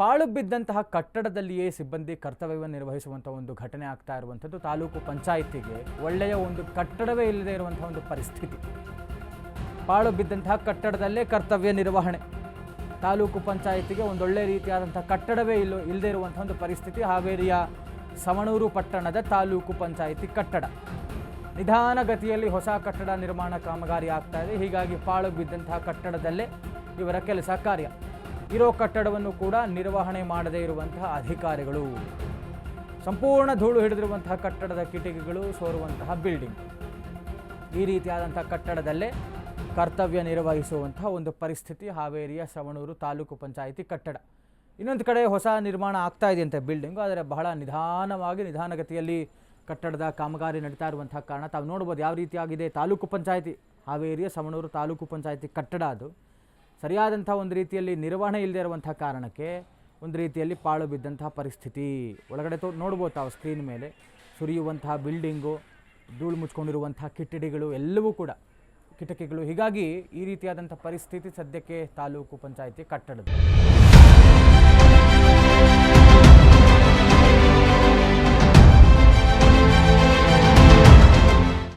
ಪಾಳು ಬಿದ್ದಂತಹ ಕಟ್ಟಡದಲ್ಲಿಯೇ ಸಿಬ್ಬಂದಿ ಕರ್ತವ್ಯವನ್ನು ನಿರ್ವಹಿಸುವಂಥ ಒಂದು ಘಟನೆ ಆಗ್ತಾ ಇರುವಂಥದ್ದು. ತಾಲೂಕು ಪಂಚಾಯಿತಿಗೆ ಒಳ್ಳೆಯ ಒಂದು ಕಟ್ಟಡವೇ ಇಲ್ಲದೆ ಇರುವಂತಹ ಒಂದು ಪರಿಸ್ಥಿತಿ. ಪಾಳು ಬಿದ್ದಂತಹ ಕಟ್ಟಡದಲ್ಲೇ ಕರ್ತವ್ಯ ನಿರ್ವಹಣೆ. ತಾಲೂಕು ಪಂಚಾಯಿತಿಗೆ ಒಂದೊಳ್ಳೆ ರೀತಿಯಾದಂತಹ ಕಟ್ಟಡವೇ ಇಲ್ಲದೆ ಇರುವಂಥ ಒಂದು ಪರಿಸ್ಥಿತಿ. ಹಾವೇರಿಯ ಸವಣೂರು ಪಟ್ಟಣದ ತಾಲೂಕು ಪಂಚಾಯಿತಿ ಕಟ್ಟಡ ನಿಧಾನಗತಿಯಲ್ಲಿ ಹೊಸ ಕಟ್ಟಡ ನಿರ್ಮಾಣ ಕಾಮಗಾರಿ ಆಗ್ತಾ ಇದೆ. ಹೀಗಾಗಿ ಪಾಳು ಬಿದ್ದಂತಹ ಕಟ್ಟಡದಲ್ಲೇ ಇವರ ಕೆಲಸ ಕಾರ್ಯ. ಇರೋ ಕಟ್ಟಡವನ್ನು ಕೂಡ ನಿರ್ವಹಣೆ ಮಾಡದೇ ಇರುವಂತಹ ಅಧಿಕಾರಿಗಳು, ಸಂಪೂರ್ಣ ಧೂಳು ಹಿಡಿದಿರುವಂತಹ ಕಟ್ಟಡದ ಕಿಟಕಿಗಳು ಸೋರುವಂತಹ ಬಿಲ್ಡಿಂಗ್, ಈ ರೀತಿಯಾದಂತಹ ಕಟ್ಟಡದಲ್ಲೇ ಕರ್ತವ್ಯ ನಿರ್ವಹಿಸುವಂತಹ ಒಂದು ಪರಿಸ್ಥಿತಿ ಹಾವೇರಿಯ ಸವಣೂರು ತಾಲೂಕು ಪಂಚಾಯಿತಿ ಕಟ್ಟಡ. ಇನ್ನೊಂದು ಕಡೆ ಹೊಸ ನಿರ್ಮಾಣ ಆಗ್ತಾ ಇದೆಯಂತೆ ಬಿಲ್ಡಿಂಗು, ಆದರೆ ಬಹಳ ನಿಧಾನಗತಿಯಲ್ಲಿ ಕಟ್ಟಡದ ಕಾಮಗಾರಿ ನಡೀತಾ ಇರುವಂತಹ ಕಾರಣ ತಾವು ನೋಡ್ಬೋದು ಯಾವ ರೀತಿಯಾಗಿದೆ. ತಾಲೂಕು ಪಂಚಾಯಿತಿ ಹಾವೇರಿಯ ಸವಣೂರು ತಾಲೂಕು ಪಂಚಾಯಿತಿ ಕಟ್ಟಡ ಅದು ಸರಿಯಾದಂಥ ಒಂದು ರೀತಿಯಲ್ಲಿ ನಿರ್ವಹಣೆ ಇಲ್ಲದೆ ಇರುವಂಥ ಕಾರಣಕ್ಕೆ ಒಂದು ರೀತಿಯಲ್ಲಿ ಪಾಳು ಬಿದ್ದಂತಹ ಪರಿಸ್ಥಿತಿ. ಒಳಗಡೆ ನೋಡ್ಬೋದು ತಾವು ಸ್ಕ್ರೀನ್ ಮೇಲೆ ಸುರಿಯುವಂತಹ ಬಿಲ್ಡಿಂಗು, ಧೂಳು ಮುಚ್ಕೊಂಡಿರುವಂತಹ ಕಿಟಕಿಗಳು ಎಲ್ಲವೂ ಕೂಡ ಕಿಟಕಿಗಳು. ಹೀಗಾಗಿ ಈ ರೀತಿಯಾದಂಥ ಪರಿಸ್ಥಿತಿ ಸದ್ಯಕ್ಕೆ ತಾಲೂಕು ಪಂಚಾಯಿತಿ ಕಟ್ಟಡದ